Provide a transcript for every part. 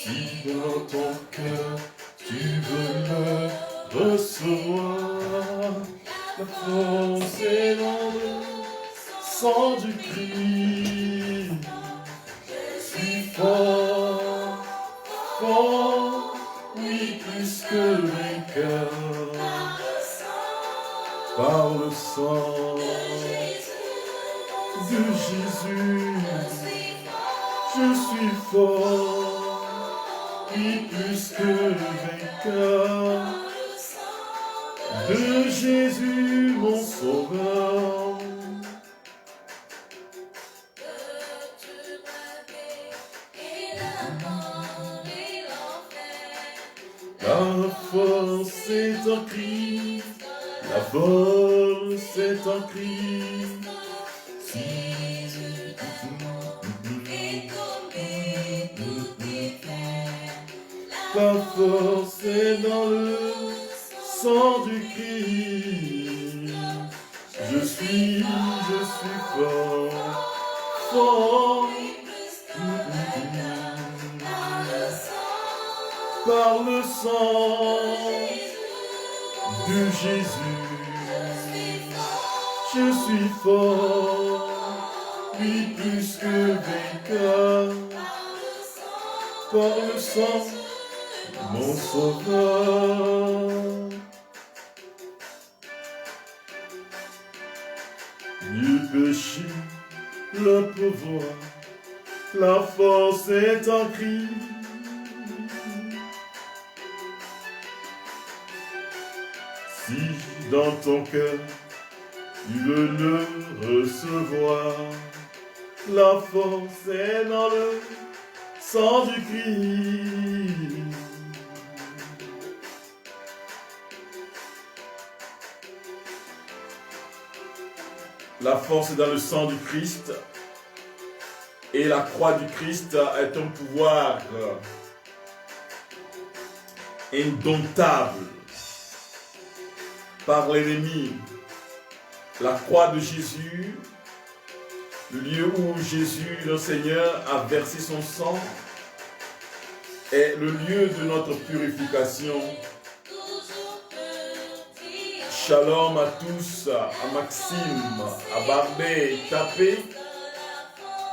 Si dans ton cœur tu veux le recevoir, la force est dans le sang du Christ. Je suis fort, fort, oui, plus que vainqueur. Par le sang de Jésus, je suis fort, oui, plus que vainqueur. De Jésus, mon sauveur. La force est en Christ, la force est en Christ. La force est dans le sang du Christ. Je suis fort, fort. Par le sang de Jésus, je suis fort, oui, plus que vainqueur. Par le sang, mon sauveur. Du péché, le pouvoir, la force est en Christ. Si dans ton cœur tu veux le recevoir, la force est dans le sang du Christ. La force est dans le sang du Christ. Et la croix du Christ est un pouvoir indomptable par l'ennemi. La croix de Jésus, le lieu où Jésus, le Seigneur, a versé son sang, est le lieu de notre purification. Shalom à tous, à Maxime, à Barbé, Tapé,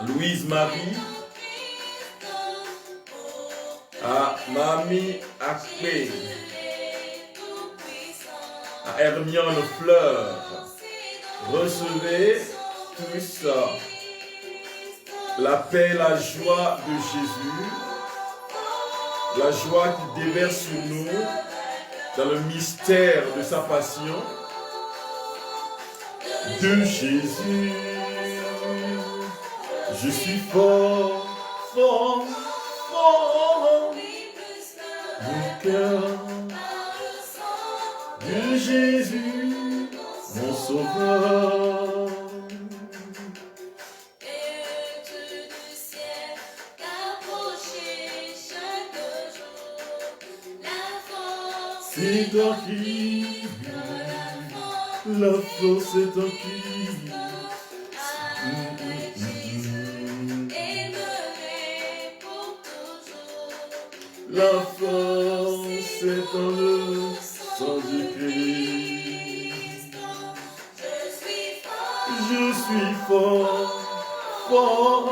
Louise-Marie, à Mami Akpé, à Hermione Fleur. Recevez tous la paix, la joie de Jésus, la joie qui déverse sur nous dans le mystère de sa passion, de Jésus. Je suis fort, fort, fort, mon cœur, de Jésus, mon sauveur. C'est en qui la force est en qui. La force est dans le sang du Christ. Je suis fort, fort,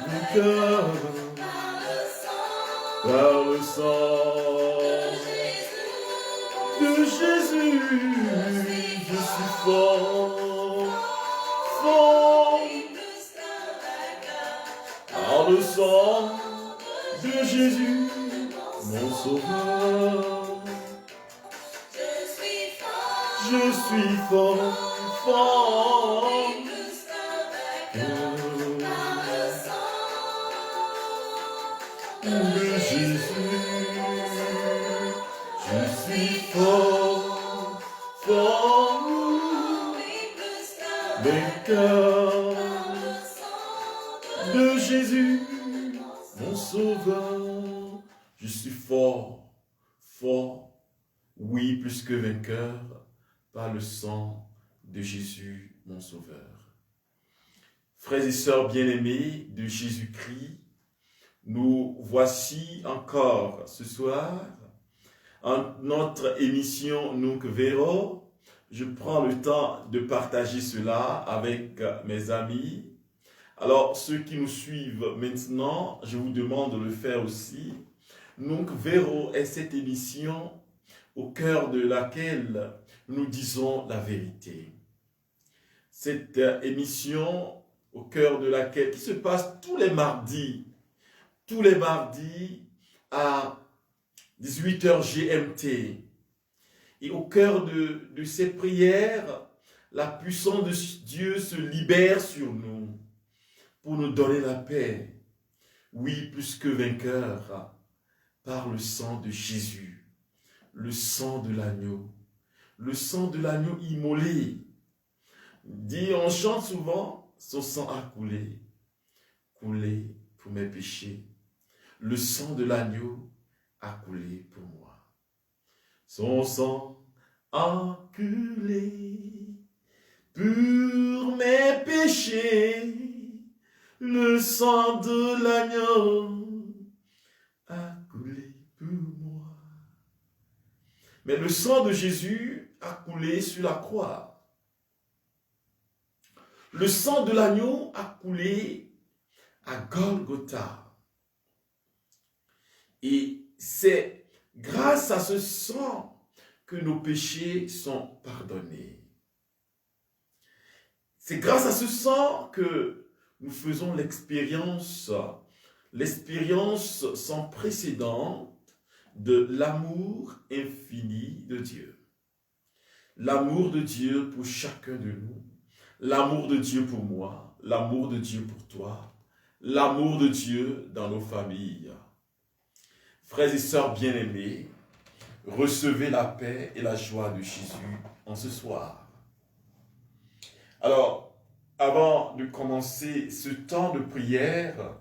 mon cœur, par le sang de Jésus. Je suis fort, fort, par le sang de Jésus, mon sauveur. Je suis fort, fort, de Jésus. Je suis fort, fort, vainqueur de Jésus, mon sauveur. Je suis fort, fort, oui, plus que vainqueur, par le sang de Jésus, mon sauveur. Frères et sœurs bien-aimés de Jésus-Christ, Nous voici encore ce soir en notre émission Nunc Vero. Je prends le temps de partager cela avec mes amis. Alors, ceux qui nous suivent maintenant, je vous demande de le faire aussi. Nunc Vero est cette émission au cœur de laquelle nous disons la vérité. Cette émission au cœur de laquelle, qui se passe tous les mardis à 18h GMT. Et au cœur de ces prières, la puissance de Dieu se libère sur nous pour nous donner la paix. Oui, plus que vainqueur, par le sang de Jésus, le sang de l'agneau immolé. Dit, on chante souvent, son sang a coulé pour mes péchés. Le sang de l'agneau a coulé pour moi. Son sang a coulé pour mes péchés. Le sang de l'agneau a coulé pour moi. Mais le sang de Jésus a coulé sur la croix. Le sang de l'agneau a coulé à Golgotha. Et c'est grâce à ce sang que nos péchés sont pardonnés. C'est grâce à ce sang que nous faisons l'expérience sans précédent de l'amour infini de Dieu. L'amour de Dieu pour chacun de nous, l'amour de Dieu pour moi, l'amour de Dieu pour toi, l'amour de Dieu dans nos familles. Frères et sœurs bien-aimés, recevez la paix et la joie de Jésus en ce soir. Alors, avant de commencer ce temps de prière,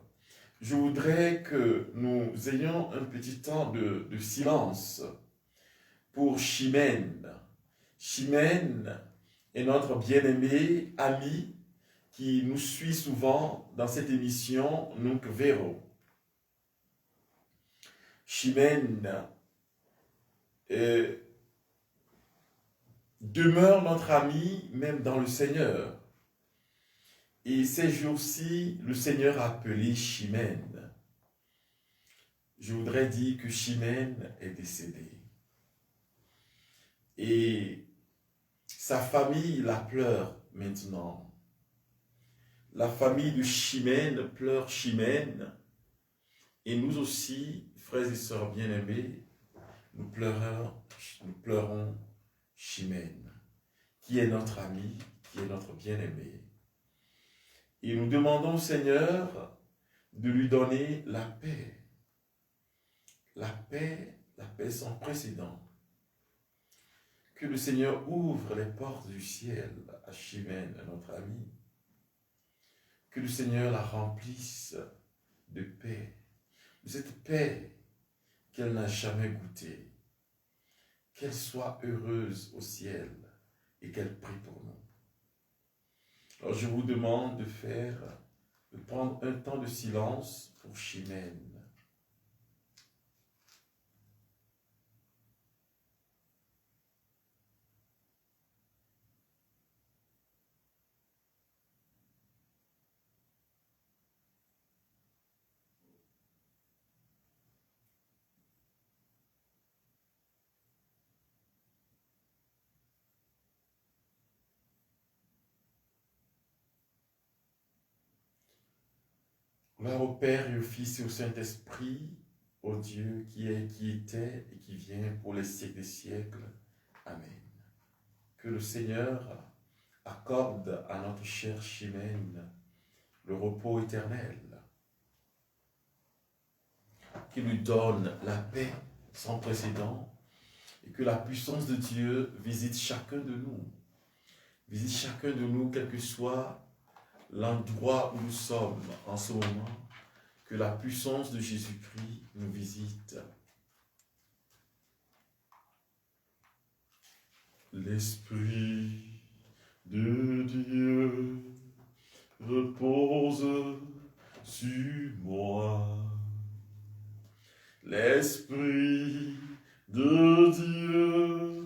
je voudrais que nous ayons un petit temps de silence pour Chimène. Chimène est notre bien-aimé ami qui nous suit souvent dans cette émission Nunc Vero. Chimène demeure notre ami même dans le Seigneur. Et ces jours-ci, le Seigneur a appelé Chimène. Je voudrais dire que Chimène est décédée. Et sa famille la pleure maintenant. La famille de Chimène pleure Chimène. Et nous aussi, frères et sœurs bien-aimés, nous pleurons Chimène, qui est notre ami, qui est notre bien-aimé. Et nous demandons au Seigneur de lui donner la paix sans précédent. Que le Seigneur ouvre les portes du ciel à Chimène, notre ami. Que le Seigneur la remplisse de paix, de cette paix qu'elle n'a jamais goûtée. Qu'elle soit heureuse au ciel et qu'elle prie pour nous. Alors je vous demande de prendre un temps de silence pour Chimène. Gloire au Père et au Fils et au Saint-Esprit, au Dieu qui est, qui était et qui vient pour les siècles des siècles. Amen. Que le Seigneur accorde à notre chère Chimène le repos éternel, qu'il lui donne la paix sans précédent et que la puissance de Dieu visite chacun de nous. Visite chacun de nous, quel que soit l'endroit où nous sommes en ce moment, que la puissance de Jésus-Christ nous visite. L'Esprit de Dieu repose sur moi. l'Esprit de Dieu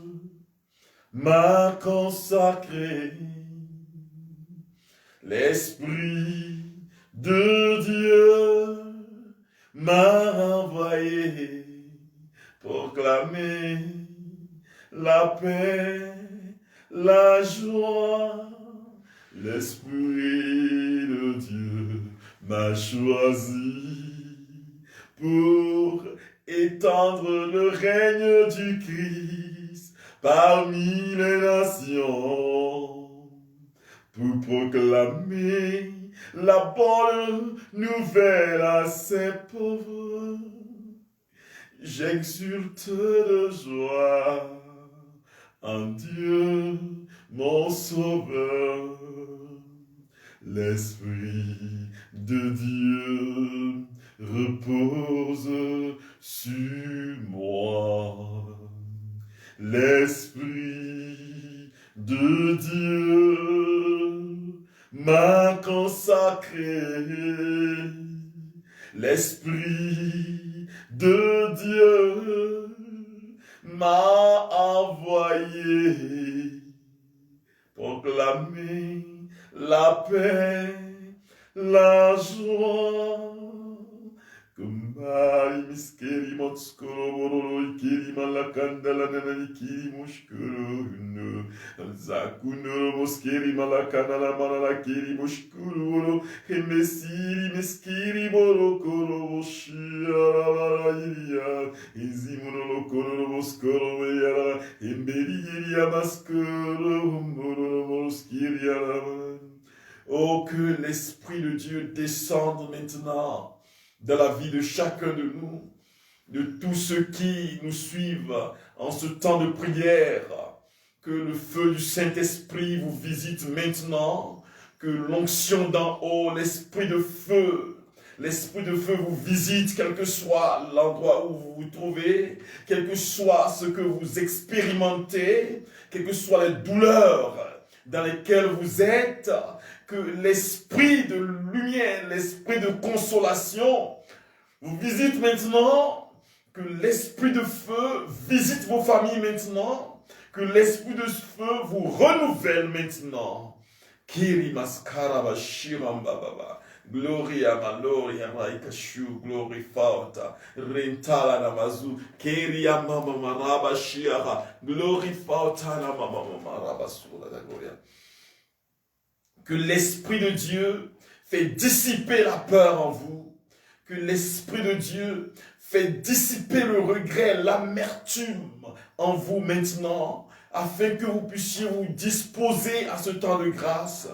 m'a consacré. L'Esprit de Dieu m'a envoyé proclamer la paix, la joie. L'Esprit de Dieu m'a choisi pour étendre le règne du Christ parmi les nations, pour proclamer la bonne nouvelle à ces pauvres. J'exulte de joie en Dieu, mon Sauveur. L'Esprit de Dieu repose sur moi. L'Esprit de Dieu m'a consacré. L'Esprit de Dieu m'a envoyé proclamer la paix, la joie. Kumari miskeri motskoro bororo ikiri malakandala nana ikiri mushkuru no zakuno moskeri malakandala manala kiri mushkuru hemesiri miskiri borokoro boshira iria izimuno koro moskoro yara hemberi iria maskoro moro moskiri yara. Oh, que l'Esprit de Dieu descende maintenant dans la vie de chacun de nous, de tous ceux qui nous suivent en ce temps de prière. Que le feu du Saint-Esprit vous visite maintenant, que l'onction d'en haut, l'Esprit de feu vous visite, quel que soit l'endroit où vous vous trouvez, quel que soit ce que vous expérimentez, quelles que soient les douleurs dans lesquelles vous êtes, que l'Esprit de lumière, l'Esprit de consolation vous visite maintenant, que l'Esprit de feu visite vos familles maintenant, que l'Esprit de feu vous renouvelle maintenant. Kiri maskaraba shirambaba. Gloria maloria raikashu glory fauta rentala namazu keria mama maraba shiara glory fauta na mama maraba sura da gloria. Que l'Esprit de Dieu fait dissiper la peur en vous, que l'Esprit de Dieu fait dissiper le regret, l'amertume en vous maintenant, afin que vous puissiez vous disposer à ce temps de grâce.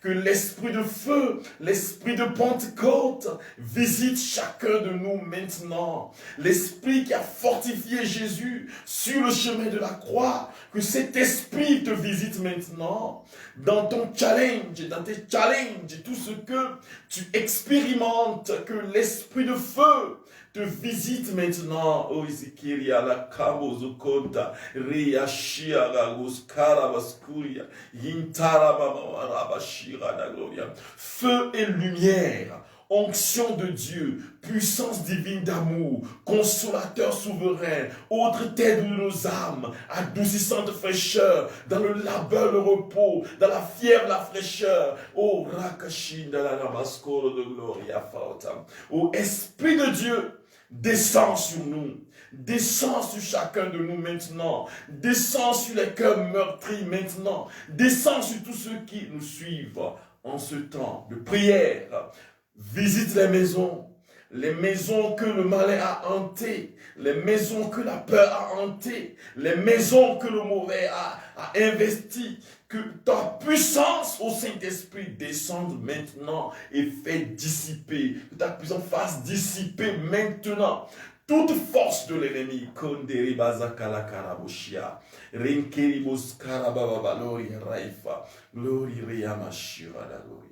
Que l'Esprit de feu, l'Esprit de Pentecôte visite chacun de nous maintenant. L'Esprit qui a fortifié Jésus sur le chemin de la croix, que cet Esprit te visite maintenant dans ton challenge, dans tes challenges, tout ce que tu expérimentes, que l'Esprit de feu te visite maintenant. Oh, Isikiria, la Kamozokonta, Ria Shia, la Goskara Baskuria, Yintara Rabashira, la Gloria. Feu et lumière, onction de Dieu, puissance divine d'amour, consolateur souverain, autre tête de nos âmes, adoucissante fraîcheur, dans le labeur, le repos, dans la fièvre, la fraîcheur. Oh, Rakashin, dans la Namaskoro de Gloria Fauta. Oh, Esprit de Dieu, descends sur nous, descends sur chacun de nous maintenant, descends sur les cœurs meurtris maintenant, descends sur tous ceux qui nous suivent en ce temps de prière. Visite les maisons que le malin a hantées, les maisons que la peur a hantées, les maisons que le mauvais a investies. Que ta puissance au Saint-Esprit descende maintenant et fait dissiper, que ta puissance fasse dissiper maintenant toute force de l'ennemi. Konderi bazakala karabushia, renkeri boskara baba lori raifa, lori riyamashira da gloria.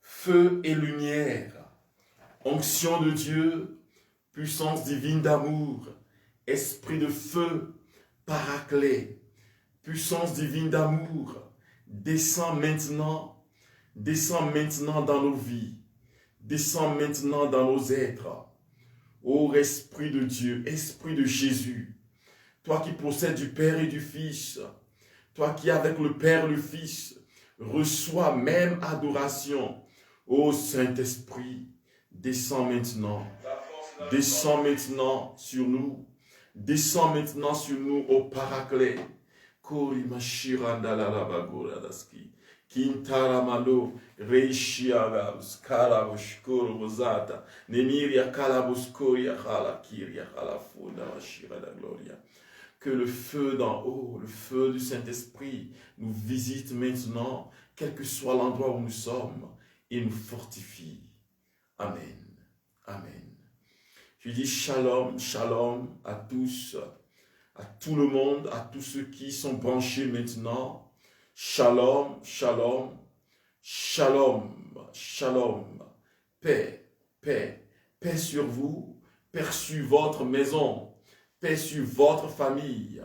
Feu et lumière, onction de Dieu, puissance divine d'amour, esprit de feu, paraclet, puissance divine d'amour, descends maintenant dans nos vies, descends maintenant dans nos êtres. Ô Esprit de Dieu, Esprit de Jésus, toi qui possèdes du Père et du Fils, toi qui avec le Père et le Fils, reçois même adoration. Ô Saint-Esprit, descends maintenant sur nous, descends maintenant sur nous, ô Paraclet. Kintaramalo, Reishiaga, Skarabushkuru, Rosata, Nemiria Kalabuskoria, Halakiria, Halafunda, Shira da Gloria. Que le feu d'en haut, le feu du Saint-Esprit nous visite maintenant, quel que soit l'endroit où nous sommes, et nous fortifie. Amen. Amen. Je dis shalom, shalom à tous, à tout le monde, à tous ceux qui sont branchés maintenant. Shalom, shalom, shalom, shalom. Paix, paix, paix sur vous, paix sur votre maison, paix sur votre famille,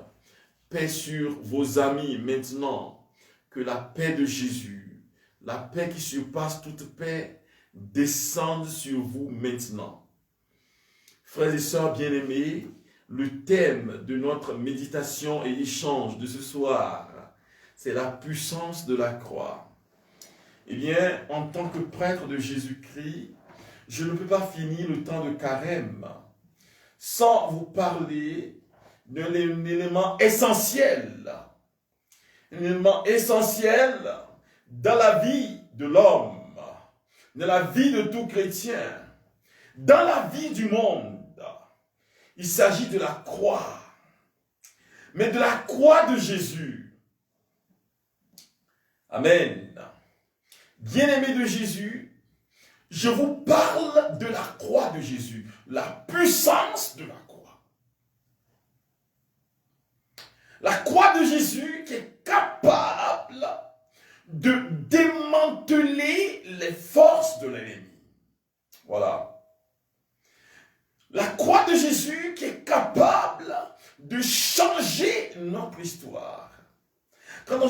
paix sur vos amis maintenant. Que la paix de Jésus, la paix qui surpasse toute paix, descende sur vous maintenant. Frères et sœurs bien-aimés, le thème de notre méditation et échange de ce soir, c'est la puissance de la croix. Eh bien, en tant que prêtre de Jésus-Christ, je ne peux pas finir le temps de carême sans vous parler d'un élément essentiel. Un élément essentiel dans la vie de l'homme, dans la vie de tout chrétien, dans la vie du monde. Il s'agit de la croix, mais de la croix de Jésus. Amen. Bien-aimés de Jésus, je vous parle de la croix de Jésus, la puissance de la croix. La croix de Jésus qui est capable de démanteler les forces de l'ennemi. Voilà. La croix de Jésus qui est capable de changer notre histoire. Quand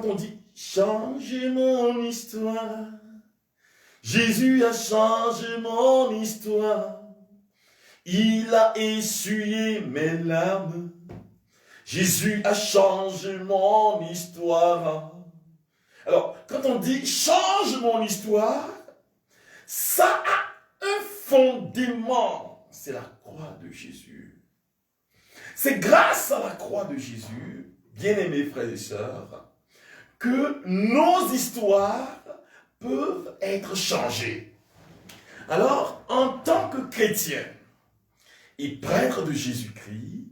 on dit « changer mon histoire », Jésus a changé mon histoire. Il a essuyé mes larmes. Jésus a changé mon histoire. Alors, quand on dit « change mon histoire », ça a un fondement. C'est la croix de Jésus. C'est grâce à la croix de Jésus, bien-aimés frères et sœurs, que nos histoires peuvent être changées. Alors, en tant que chrétien et prêtre de Jésus-Christ,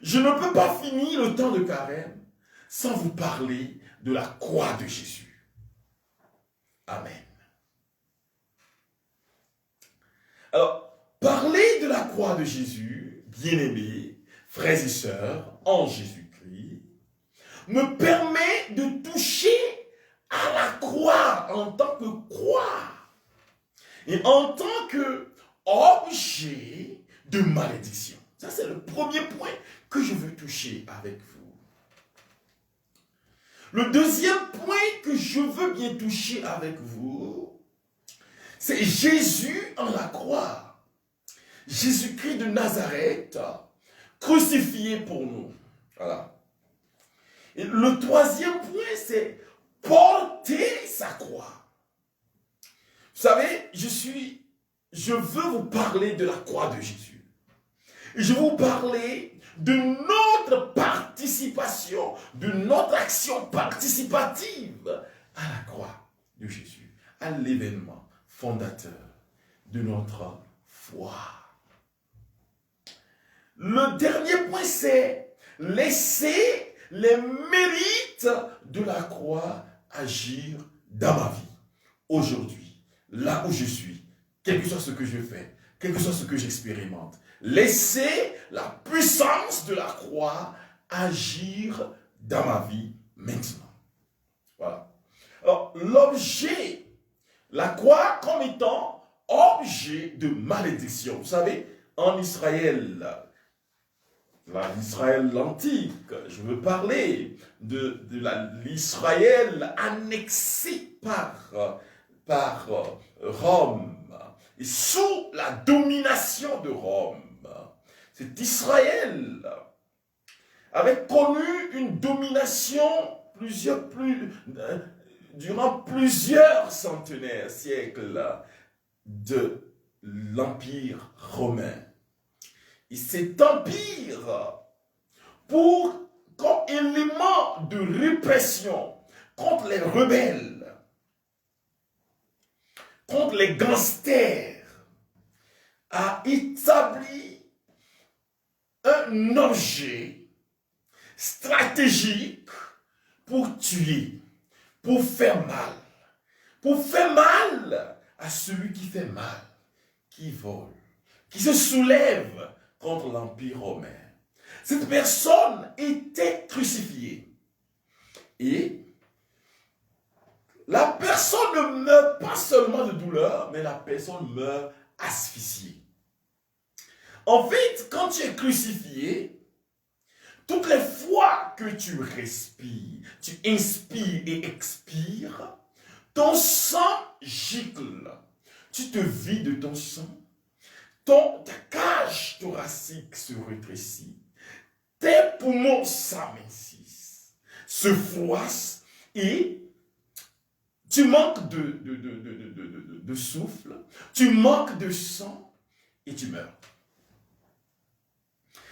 je ne peux pas finir le temps de carême sans vous parler de la croix de Jésus. Amen. Alors, parler de la croix de Jésus, bien-aimés, frères et sœurs, en Jésus-Christ, me permet de toucher à la croix en tant que croix et en tant que objet de malédiction. Ça, c'est le premier point que je veux toucher avec vous. Le deuxième point que je veux bien toucher avec vous, c'est Jésus en la croix. Jésus-Christ de Nazareth, crucifié pour nous. Voilà. Et le troisième point, c'est porter sa croix. Vous savez, je veux vous parler de la croix de Jésus. Je veux vous parler de notre participation, de notre action participative à la croix de Jésus, à l'événement fondateur de notre foi. Le dernier point, c'est laisser les mérites de la croix agir dans ma vie, aujourd'hui, là où je suis, quel que soit ce que je fais, quel que soit ce que j'expérimente. Laisser la puissance de la croix agir dans ma vie maintenant. Voilà. Alors, l'objet, la croix comme étant objet de malédiction. Vous savez, en Israël, l'Israël antique. Je veux parler de l'Israël annexé par Rome et sous la domination de Rome. Cet Israël avait connu une domination durant plusieurs centenaires, siècles de l'Empire romain. Et cet empire, comme élément de répression contre les rebelles, contre les gangsters, a établi un objet stratégique pour tuer, pour faire mal à celui qui fait mal, qui vole, qui se soulève contre l'Empire romain. Cette personne était crucifiée. Et la personne ne meurt pas seulement de douleur, mais la personne meurt asphyxiée. En fait, quand tu es crucifié, toutes les fois que tu respires, tu inspires et expires, ton sang gicle. Tu te vides de ton sang. Ta cage thoracique se rétrécit. Tes poumons s'amincissent, se froissent et tu manques de souffle, tu manques de sang et tu meurs.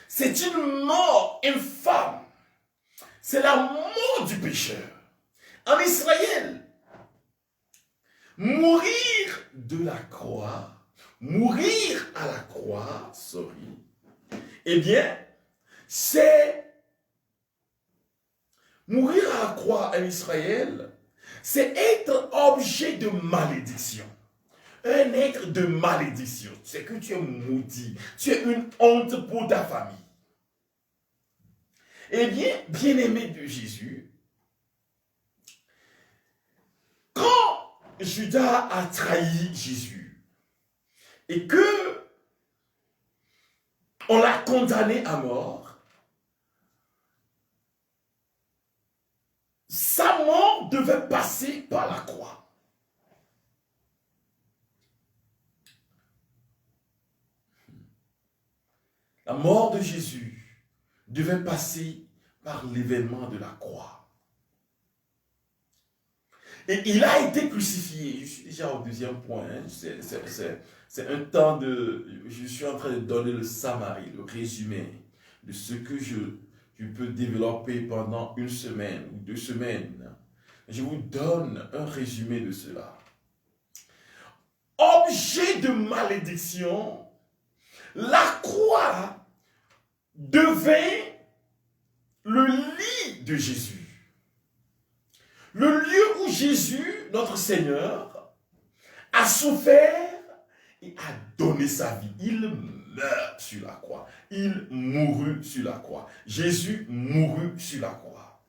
C'est une mort infâme. C'est la mort du pécheur. En Israël, mourir à la croix, eh bien, c'est mourir à la croix en Israël, c'est être objet de malédiction. Un être de malédiction, c'est que tu es maudit, tu es une honte pour ta famille. Eh bien, bien-aimé de Jésus, quand Judas a trahi Jésus et que on l'a condamné à mort, sa mort devait passer par la croix. La mort de Jésus devait passer par l'événement de la croix. Et il a été crucifié. Je suis déjà au deuxième point. Hein. C'est un temps de... Je suis en train de donner le summary, le résumé de ce que je peux développer pendant une semaine ou 2 semaines. Je vous donne un résumé de cela. Objet de malédiction, la croix devint le lit de Jésus. Le lieu où Jésus, notre Seigneur, a souffert et a donné sa vie. Il meurt sur la croix. Il mourut sur la croix. Jésus mourut sur la croix.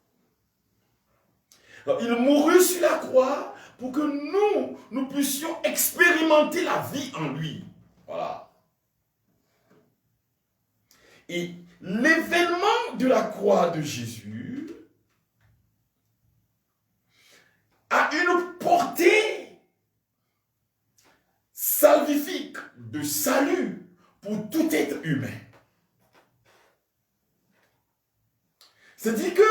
Alors, il mourut sur la croix pour que nous puissions expérimenter la vie en lui. Voilà. Et l'événement de la croix de Jésus a une portée salvifique de salut pour tout être humain. C'est-à-dire que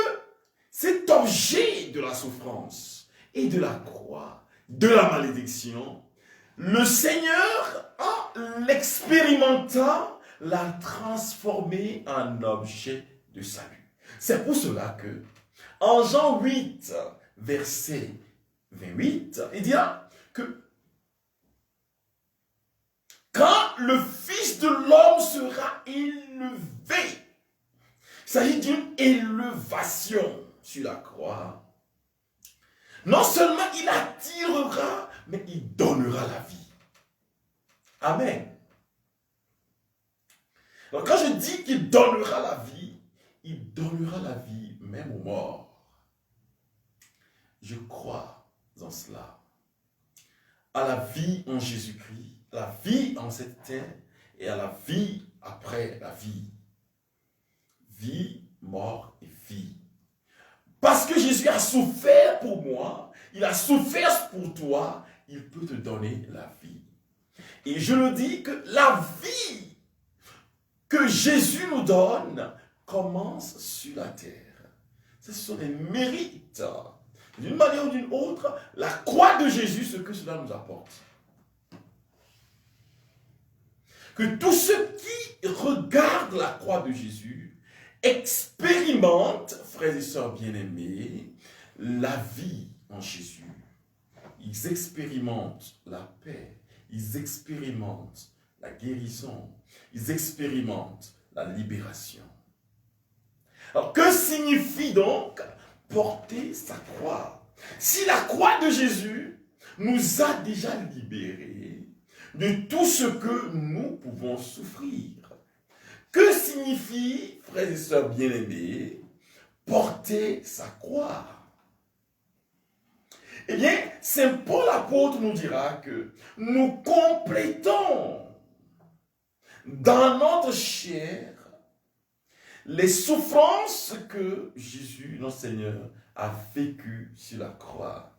cet objet de la souffrance et de la croix, de la malédiction, le Seigneur, en l'expérimentant, l'a transformé en objet de salut. C'est pour cela que, en Jean 8, verset 28, il dira que quand le Fils de l'homme sera élevé, il s'agit d'une élévation sur la croix. Non seulement il attirera, mais il donnera la vie. Amen. Alors quand je dis qu'il donnera la vie, il donnera la vie même aux morts. Je crois en cela. À la vie en Jésus-Christ, à la vie en cette terre et à la vie après la vie. vie, mort et vie. Parce que Jésus a souffert pour moi, il a souffert pour toi, il peut te donner la vie. Et je le dis que la vie que Jésus nous donne commence sur la terre. Ce sont des mérites. D'une manière ou d'une autre, la croix de Jésus, ce que cela nous apporte. Que tous ceux qui regardent la croix de Jésus expérimentent, frères et sœurs bien-aimés, la vie en Jésus. Ils expérimentent la paix, ils expérimentent la guérison, ils expérimentent la libération. Alors, que signifie donc porter sa croix? Si la croix de Jésus nous a déjà libérés de tout ce que nous pouvons souffrir, que signifie, frères et sœurs bien-aimés, porter sa croix? Eh bien, Saint Paul l'apôtre nous dira que nous complétons dans notre chair les souffrances que Jésus, notre Seigneur, a vécues sur la croix.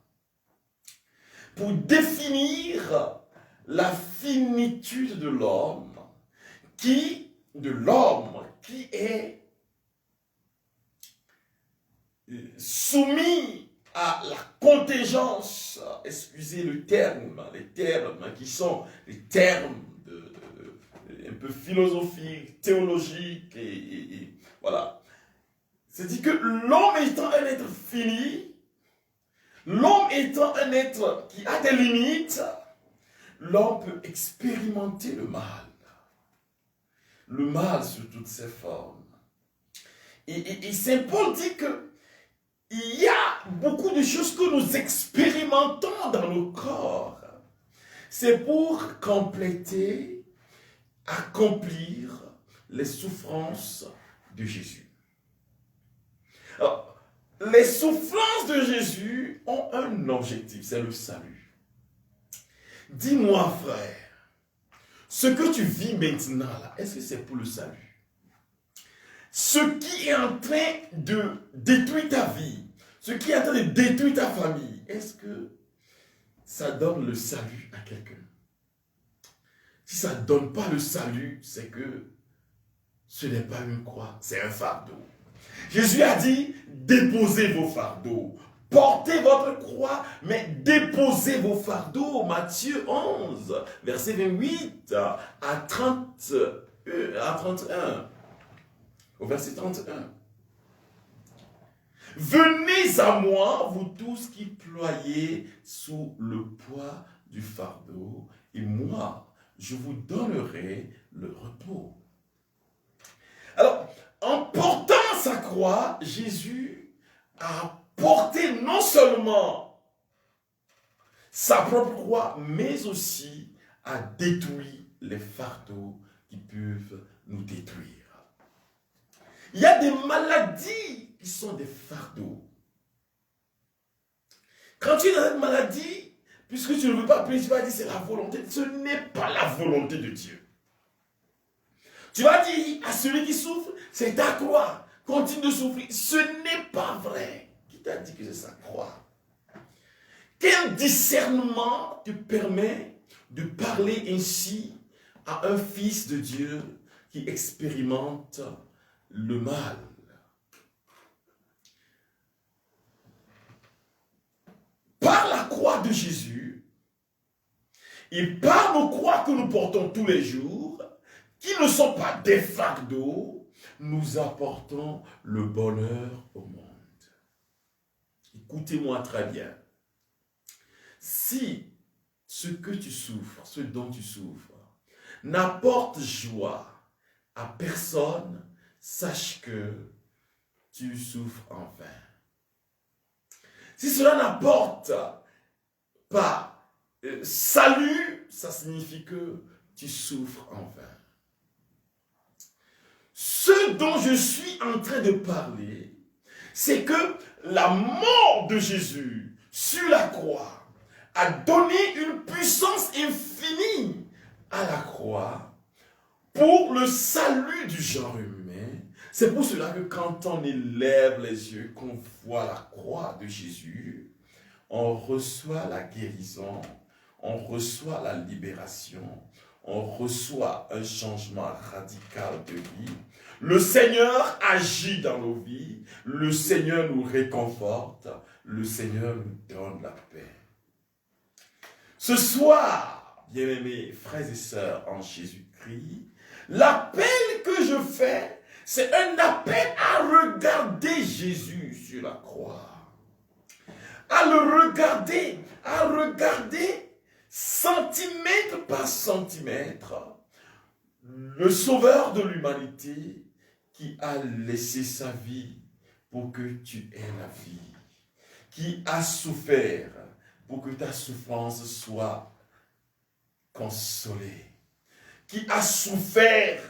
Pour définir la finitude de l'homme qui est soumis à la contingence, excusez le terme, les termes qui sont les termes un peu philosophiques, théologiques, et voilà. C'est-à-dire que l'homme étant un être fini, l'homme étant un être qui a des limites, l'homme peut expérimenter le mal sous toutes ses formes. Et Saint Paul dit que il y a beaucoup de choses que nous expérimentons dans nos corps. C'est pour compléter, accomplir les souffrances de Jésus. Alors, les souffrances de Jésus ont un objectif, c'est le salut. Dis-moi, frère, ce que tu vis maintenant, là, est-ce que c'est pour le salut? Ce qui est en train de détruire ta vie, ce qui est en train de détruire ta famille, est-ce que ça donne le salut à quelqu'un? Si ça ne donne pas le salut, c'est que ce n'est pas une croix, c'est un fardeau. Jésus a dit, déposez vos fardeaux, portez votre croix, mais déposez vos fardeaux. Matthieu 11, verset 28 à 31. Au verset 31. Venez à moi, vous tous qui ployez sous le poids du fardeau, et moi, je vous donnerai le repos. Alors, en portant sa croix, Jésus a porté non seulement sa propre croix, mais aussi a détruit les fardeaux qui peuvent nous détruire. Il y a des maladies qui sont des fardeaux. Quand tu es dans une maladie, puisque tu ne veux pas prier, tu vas dire c'est la volonté. Ce n'est pas la volonté de Dieu. Tu vas dire à celui qui souffre, c'est ta croix. Continue de souffrir. Ce n'est pas vrai. Qui t'a dit que c'est sa croix? Quel discernement te permet de parler ainsi à un fils de Dieu qui expérimente le mal? Par la croix de Jésus et par nos croix que nous portons tous les jours, qui ne sont pas des fardeaux, nous apportons le bonheur au monde. Écoutez-moi très bien. Si ce que tu souffres, ce dont tu souffres, n'apporte joie à personne, sache que tu souffres en vain. Si cela n'apporte pas salut, ça signifie que tu souffres en vain. Ce dont je suis en train de parler, c'est que la mort de Jésus sur la croix a donné une puissance infinie à la croix pour le salut du genre humain, C'est pour cela que quand on élève les yeux, qu'on voit la croix de Jésus, on reçoit la guérison, on reçoit la libération, on reçoit un changement radical de vie. Le Seigneur agit dans nos vies, le Seigneur nous réconforte, le Seigneur nous donne la paix. Ce soir, bien-aimés frères et sœurs en Jésus-Christ, l'appel que je fais, c'est un appel à regarder Jésus sur la croix. À le regarder, centimètre par centimètre, le sauveur de l'humanité qui a laissé sa vie pour que tu aies la vie, qui a souffert pour que ta souffrance soit consolée, qui a souffert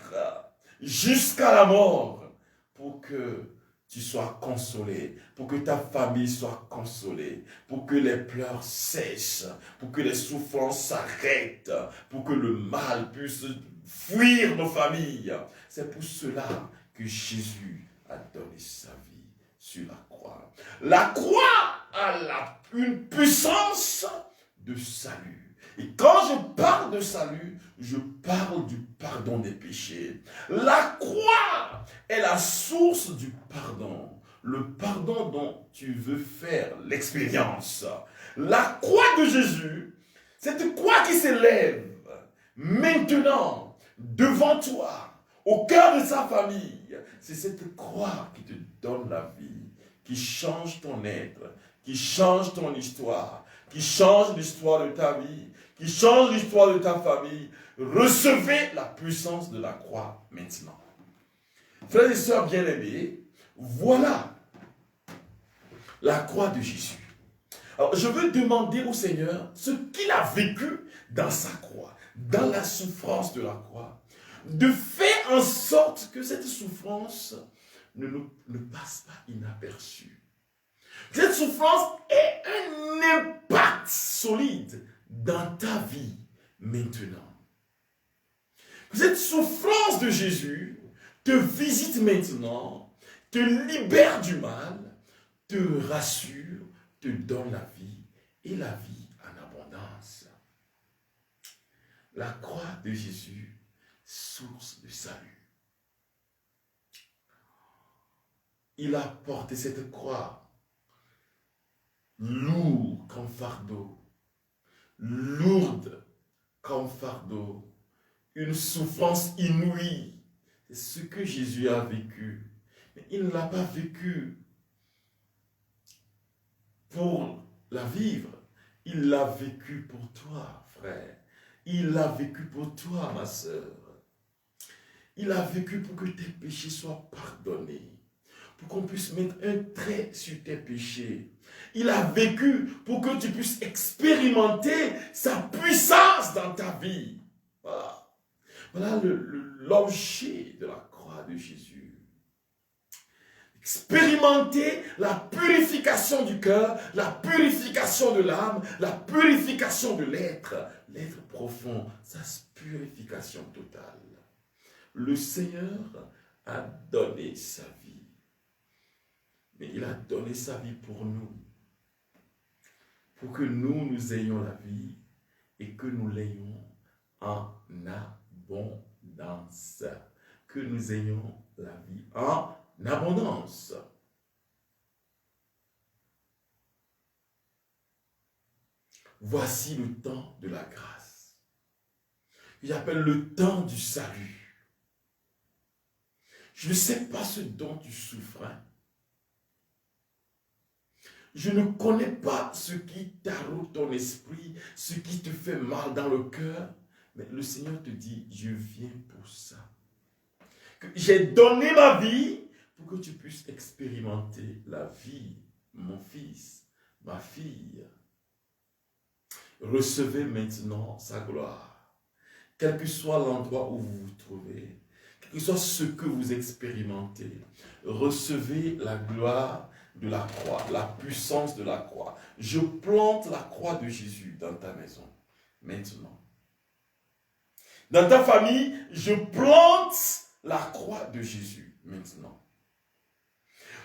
jusqu'à la mort pour que tu sois consolé, pour que ta famille soit consolée, pour que les pleurs cessent, pour que les souffrances s'arrêtent, pour que le mal puisse fuir nos familles. C'est pour cela que Jésus a donné sa vie sur la croix. La croix a une puissance de salut. Et quand je parle de salut, je parle du pardon des péchés. La croix est la source du pardon. Le pardon dont tu veux faire l'expérience. La croix de Jésus, cette croix qui s'élève maintenant devant toi, au cœur de sa famille, c'est cette croix qui te donne la vie, qui change ton être, qui change ton histoire, qui change l'histoire de ta vie, qui change l'histoire de ta famille. Recevez la puissance de la croix maintenant. Frères et sœurs bien-aimés, voilà la croix de Jésus. Alors, je veux demander au Seigneur ce qu'il a vécu dans sa croix, dans la souffrance de la croix, de faire en sorte que cette souffrance ne passe pas inaperçue. Cette souffrance ait un impact solide dans ta vie maintenant. Cette souffrance de Jésus te visite maintenant, te libère du mal, te rassure, te donne la vie et la vie en abondance. La croix de Jésus, source de salut. Il a porté cette croix lourde comme fardeau, lourde comme fardeau, une souffrance inouïe. C'est ce que Jésus a vécu. Mais il ne l'a pas vécu pour la vivre. Il l'a vécu pour toi, frère. Il l'a vécu pour toi, ma sœur. Il a vécu pour que tes péchés soient pardonnés, pour qu'on puisse mettre un trait sur tes péchés. Il a vécu pour que tu puisses expérimenter sa puissance dans ta vie. Voilà. Voilà l'objet de la croix de Jésus. Expérimenter la purification du cœur, la purification de l'âme, la purification de l'être profond, sa purification totale. Le Seigneur a donné sa vie. Mais il a donné sa vie pour nous. Pour que nous ayons la vie et que nous l'ayons en abondance. Que nous ayons la vie en abondance. Voici le temps de la grâce. J'appelle le temps du salut. Je ne sais pas ce dont tu souffres. Je ne connais pas ce qui taraude ton esprit, ce qui te fait mal dans le cœur. Mais le Seigneur te dit, je viens pour ça. J'ai donné ma vie pour que tu puisses expérimenter la vie, mon fils, ma fille. Recevez maintenant sa gloire. Quel que soit l'endroit où vous vous trouvez, quel que soit ce que vous expérimentez, recevez la gloire de la croix, la puissance de la croix. Je plante la croix de Jésus dans ta maison, maintenant. Dans ta famille, je plante la croix de Jésus. maintenant.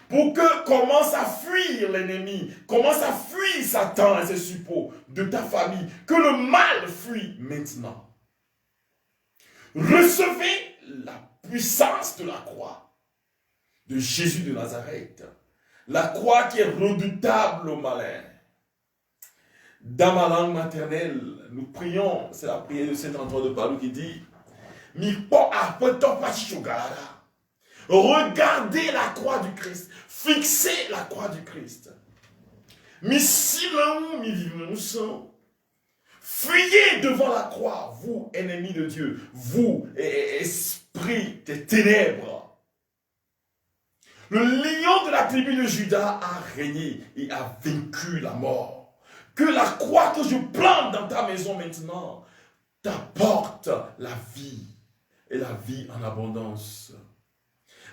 Pour que commence à fuir l'ennemi, commence à fuir Satan et ses suppôts de ta famille, que le mal fuit maintenant. Recevez la puissance de la croix de Jésus de Nazareth, la croix qui est redoutable au malin. Dans ma langue maternelle, nous prions, c'est la prière de Saint-Antoine de Padoue qui dit regardez la croix du Christ, fixez la croix du Christ. Fuyez devant la croix, vous, ennemis de Dieu, vous, esprit des ténèbres. Le lion de la tribu de Juda a régné et a vaincu la mort. Que la croix que je plante dans ta maison maintenant t'apporte la vie et la vie en abondance.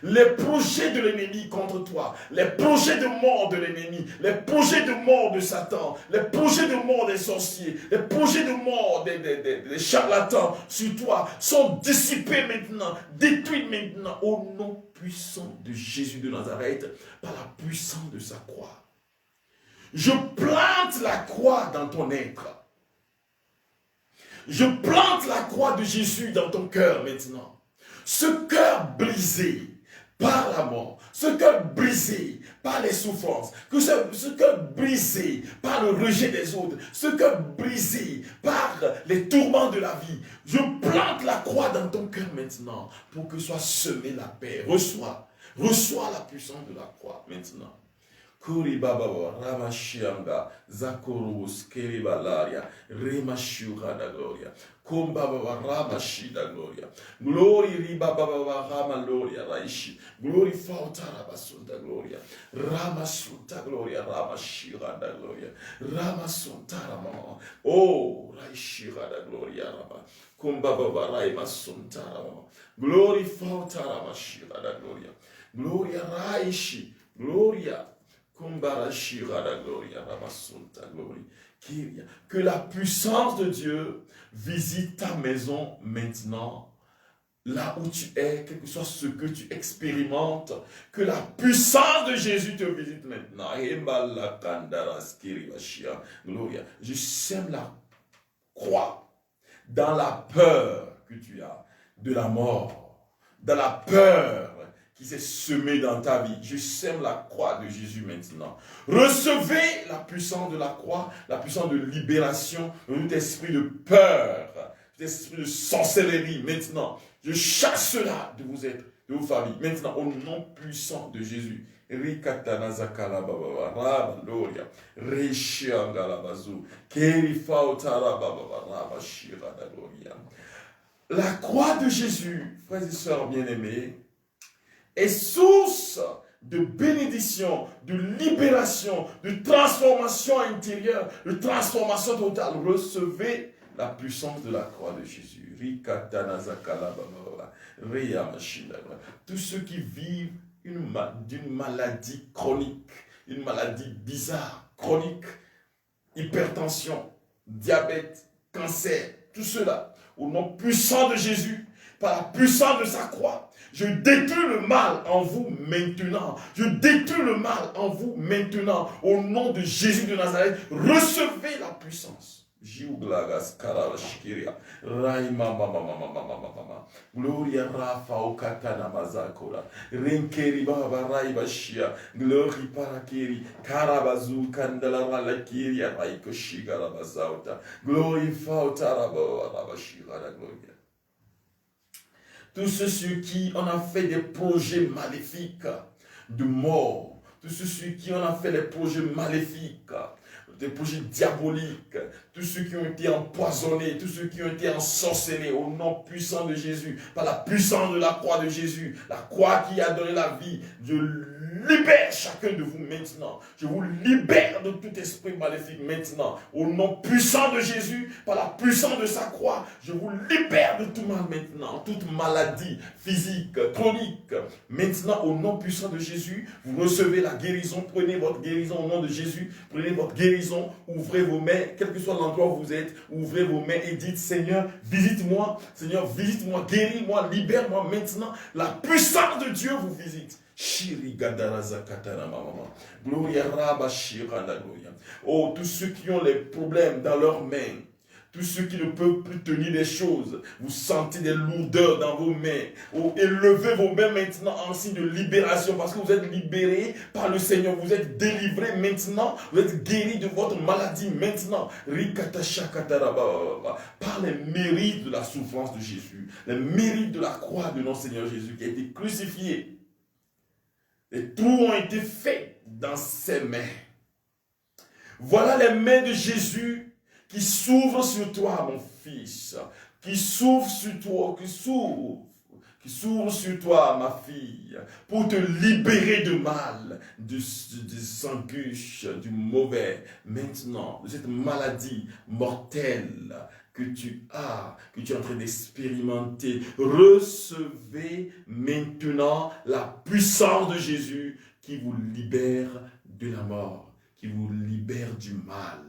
Les projets de l'ennemi contre toi, les projets de mort de l'ennemi, les projets de mort de Satan, les projets de mort des sorciers, les projets de mort des charlatans sur toi sont dissipés maintenant, détruits maintenant au nom puissant de Jésus de Nazareth par la puissance de sa croix. Je plante la croix dans ton être. Je plante la croix de Jésus dans ton cœur maintenant. Ce cœur brisé par la mort, ce cœur brisé par les souffrances, que ce cœur brisé par le rejet des autres, ce cœur brisé par les tourments de la vie, je plante la croix dans ton cœur maintenant pour que soit semée la paix. Reçois la puissance de la croix maintenant. Kuri baba ramashianga zakorus keribalaria remashura da gloria komba baba ramashida gloria glory riba baba ramaloria raishi glory fautara basunda gloria ramasuta gloria ramashira da gloria ramasuntara mama oh raishira da gloria rama komba baba raimasuntara mama glory fautara mashira da gloria gloria raishi gloria que la puissance de Dieu visite ta maison maintenant, là où tu es, quel que soit ce que tu expérimentes, que la puissance de Jésus te visite maintenant. Je sème la croix dans la peur que tu as de la mort, dans la peur qui s'est semé dans ta vie. Je sème la croix de Jésus maintenant. Recevez la puissance de la croix, la puissance de libération, tout esprit de peur, tout esprit de sorcellerie maintenant. Je chasse cela de vous être, de vos familles. Maintenant, au nom puissant de Jésus. La croix de Jésus, frères et sœurs bien-aimés, est source de bénédiction, de libération, de transformation intérieure, de transformation totale. Recevez la puissance de la croix de Jésus. Tous ceux qui vivent d'une maladie chronique, une maladie bizarre, chronique, hypertension, diabète, cancer, tout cela, au nom puissant de Jésus, par la puissance de sa croix, je détruis le mal en vous maintenant. Je détruis le mal en vous maintenant. Au nom de Jésus de Nazareth, recevez la puissance. Gloria Rafa Okatana Mazakora. Renkeri Baba Raibashia. Glory Parakiri. Karabazu Kandala Malakiri. Raikoshiga Rabazauta. Glory Fautarabo Rabashira la Gloria. Tous ceux sur qui on a fait des projets maléfiques de mort, tous ceux sur qui on a fait des projets maléfiques, des projets diaboliques, tous ceux qui ont été empoisonnés, tous ceux qui ont été ensorcelés au nom puissant de Jésus, par la puissance de la croix de Jésus, la croix qui a donné la vie, je libère chacun de vous maintenant. Je vous libère de tout esprit maléfique maintenant. Au nom puissant de Jésus, par la puissance de sa croix, je vous libère de tout mal maintenant, toute maladie physique, chronique. Maintenant, au nom puissant de Jésus, vous recevez la guérison. Prenez votre guérison au nom de Jésus. Prenez votre guérison guérison, ouvrez vos mains, quel que soit l'endroit où vous êtes, ouvrez vos mains et dites, Seigneur, visite-moi, guéris-moi, libère-moi maintenant. La puissance de Dieu vous visite. Oh, tous ceux qui ont les problèmes dans leurs mains, tous ceux qui ne peuvent plus tenir les choses, vous sentez des lourdeurs dans vos mains. Oh, élevez vos mains maintenant en signe de libération parce que vous êtes libérés par le Seigneur. Vous êtes délivrés maintenant. Vous êtes guéris de votre maladie maintenant. Par les mérites de la souffrance de Jésus, les mérites de la croix de notre Seigneur Jésus qui a été crucifié. Les trous ont été faits dans ses mains. Voilà les mains de Jésus qui s'ouvrent sur toi, mon fils. Qui s'ouvrent sur toi, qui s'ouvre sur toi, ma fille, pour te libérer de mal, du sanguche, du mauvais, maintenant, de cette maladie mortelle que tu es en train d'expérimenter. Recevez maintenant la puissance de Jésus qui vous libère de la mort, qui vous libère du mal.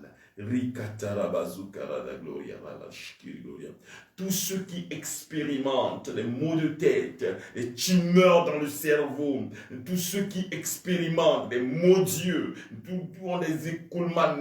Tous ceux qui expérimentent les maux de tête, les tumeurs dans le cerveau, tous ceux qui expérimentent les maux d'yeux, tous ont des écoulements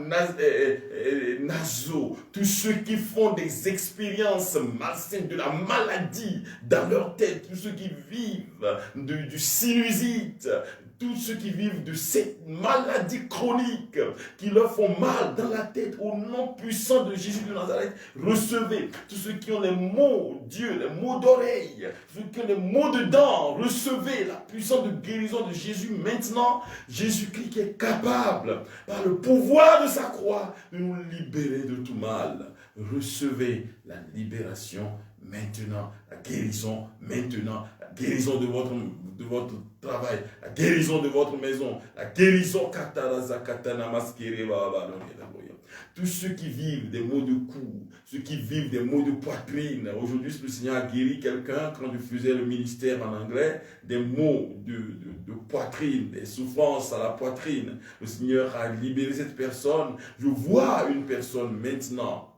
nasaux, tous ceux qui font des expériences malsaines de la maladie dans leur tête, tous ceux qui vivent du sinusite, tous ceux qui vivent de cette maladie chronique qui leur font mal dans la tête, au nom puissant de Jésus de Nazareth, recevez. Tous ceux qui ont les maux d'yeux, les maux d'oreilles, ceux qui ont les maux de dents, recevez la puissance de guérison de Jésus maintenant. Jésus-Christ qui est capable, par le pouvoir de sa croix, de nous libérer de tout mal. Recevez la libération maintenant, la guérison maintenant, la guérison de votre travail, la guérison de votre maison, la guérison tous ceux qui vivent des maux de cou, ceux qui vivent des maux de poitrine. Aujourd'hui, le Seigneur a guéri quelqu'un quand je faisais le ministère en anglais, des maux de poitrine, des souffrances à la poitrine. Le Seigneur a libéré cette personne. Je vois une personne maintenant.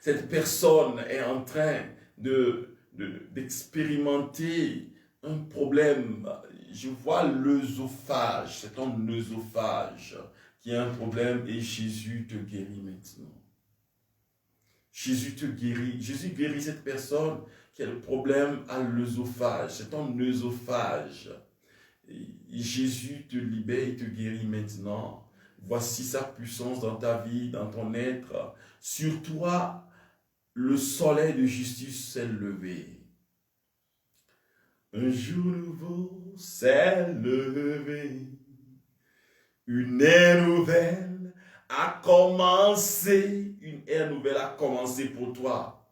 Cette personne est en train d'expérimenter un problème. Je vois l'œsophage, c'est un œsophage qui a un problème et Jésus te guérit maintenant. Jésus te guérit. Jésus guérit cette personne qui a le problème à l'œsophage. C'est un œsophage. Et Jésus te libère et te guérit maintenant. Voici sa puissance dans ta vie, dans ton être. Sur toi, le soleil de justice s'est levé. Un jour nouveau s'est levé. Une ère nouvelle a commencé. Une ère nouvelle a commencé pour toi.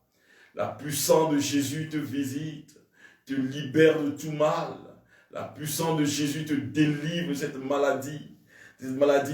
La puissance de Jésus te visite, te libère de tout mal. La puissance de Jésus te délivre de cette maladie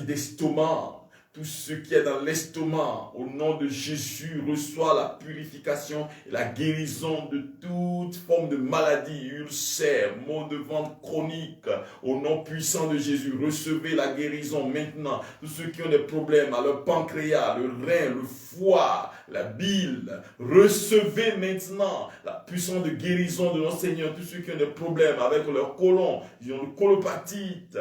d'estomac. Tout ce qui est dans l'estomac, au nom de Jésus, reçoit la purification et la guérison de toute forme de maladie, ulcère, maux de ventre chronique. Au nom puissant de Jésus, recevez la guérison maintenant. Tous ceux qui ont des problèmes à leur pancréas, le rein, le foie, la bile, recevez maintenant la puissance de guérison de notre Seigneur. Tous ceux qui ont des problèmes avec leur côlon, ils ont une colopatite.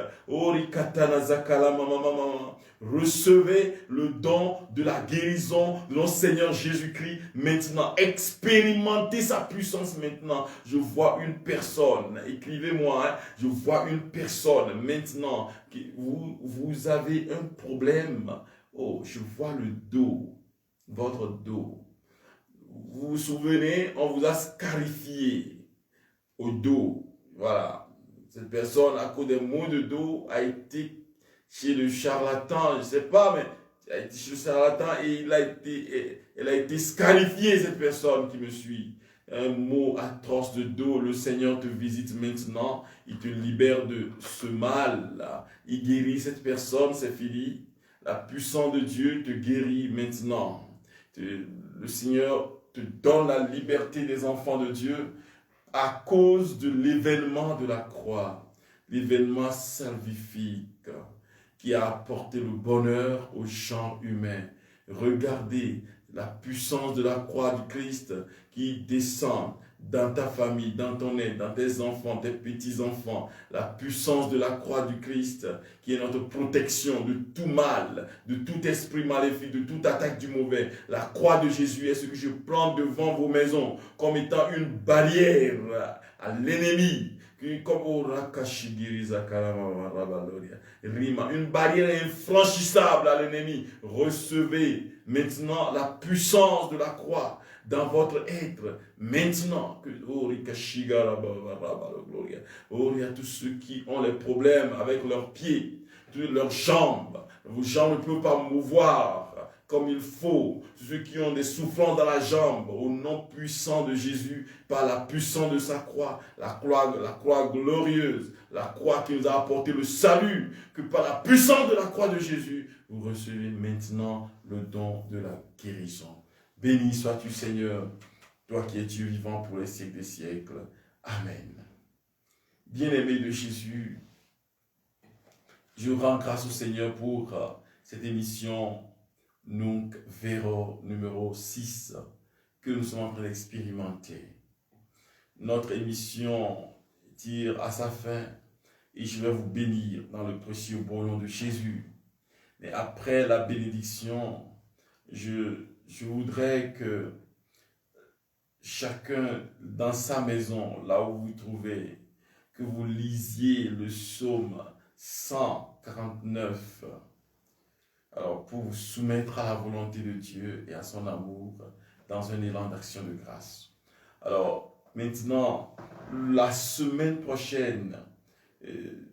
Recevez le don de la guérison de notre Seigneur Jésus-Christ maintenant. Expérimentez sa puissance maintenant. Je vois une personne, écrivez-moi, je vois une personne maintenant. Vous avez un problème. Oh, je vois le dos, votre dos. Vous vous souvenez, on vous a scarifié au dos. Voilà. Cette personne, à cause des maux de dos, a été chez le charlatan, je ne sais pas, mais elle a été chez le charlatan et elle a été scarifiée, cette personne qui me suit. Un mot atroce de dos, le Seigneur te visite maintenant, il te libère de ce mal, il guérit cette personne, c'est fini. La puissance de Dieu te guérit maintenant. Le Seigneur te donne la liberté des enfants de Dieu à cause de l'événement de la croix, l'événement salvifique. qui a apporté le bonheur au genre humain. Regardez la puissance de la croix du Christ qui descend dans ta famille, dans ton aide, dans tes enfants, tes petits-enfants. La puissance de la croix du Christ qui est notre protection de tout mal, de tout esprit maléfique, de toute attaque du mauvais. La croix de Jésus est ce que je plante devant vos maisons comme étant une barrière à l'ennemi. Comme une barrière infranchissable à l'ennemi. Recevez maintenant la puissance de la croix dans votre être. Maintenant, il y a tous ceux qui ont les problèmes avec leurs pieds, leurs jambes. Vos jambes ne peuvent pas mouvoir comme il faut. Ceux qui ont des souffrances dans la jambe, au nom puissant de Jésus, par la puissance de sa croix, la croix glorieuse, la croix qui nous a apporté le salut, que par la puissance de la croix de Jésus, vous recevez maintenant le don de la guérison. Béni sois-tu, Seigneur, toi qui es Dieu vivant pour les siècles des siècles. Amen. Bien-aimé de Jésus, je rends grâce au Seigneur pour cette émission Nunc Vero numéro 6 que nous sommes en train d'expérimenter. Notre émission tire à sa fin et je vais vous bénir dans le précieux beau nom de Jésus. Mais après la bénédiction, je voudrais que chacun dans sa maison, là où vous vous trouvez, que vous lisiez le psaume 149. Alors, pour vous soumettre à la volonté de Dieu et à son amour dans un élan d'action de grâce. Alors, maintenant, la semaine prochaine,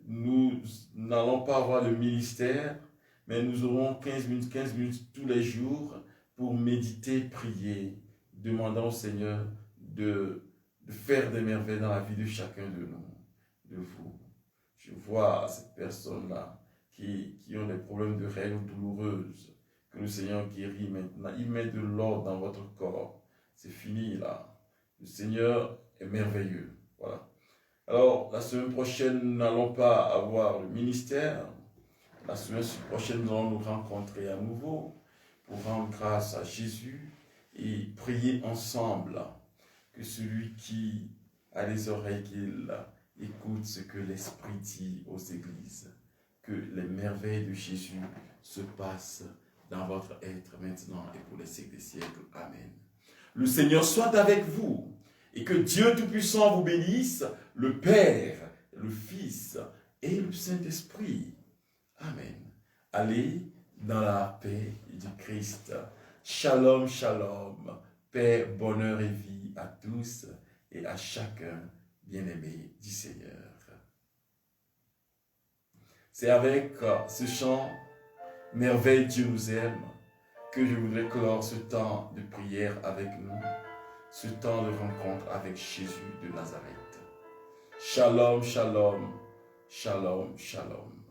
nous n'allons pas avoir le ministère, mais nous aurons 15 minutes tous les jours pour méditer, prier, demandant au Seigneur de faire des merveilles dans la vie de chacun de nous, de vous. Je vois ces personnes-là qui ont des problèmes de règles douloureuses, que le Seigneur guérit maintenant. Il met de l'ordre dans votre corps. C'est fini là. Le Seigneur est merveilleux. Voilà. Alors, la semaine prochaine, nous n'allons pas avoir le ministère. La semaine prochaine, nous allons nous rencontrer à nouveau pour rendre grâce à Jésus et prier ensemble que celui qui a les oreilles qu'il écoute ce que l'Esprit dit aux églises, que les merveilles de Jésus se passent dans votre être maintenant et pour les siècles des siècles. Amen. Le Seigneur soit avec vous et que Dieu Tout-Puissant vous bénisse, le Père, le Fils et le Saint-Esprit. Amen. Allez dans la paix du Christ. Shalom, shalom. Paix, bonheur et vie à tous et à chacun, bien-aimé du Seigneur. C'est avec ce chant « Merveille, Dieu nous aime » que je voudrais clore ce temps de prière avec nous, ce temps de rencontre avec Jésus de Nazareth. Shalom, shalom, shalom, shalom.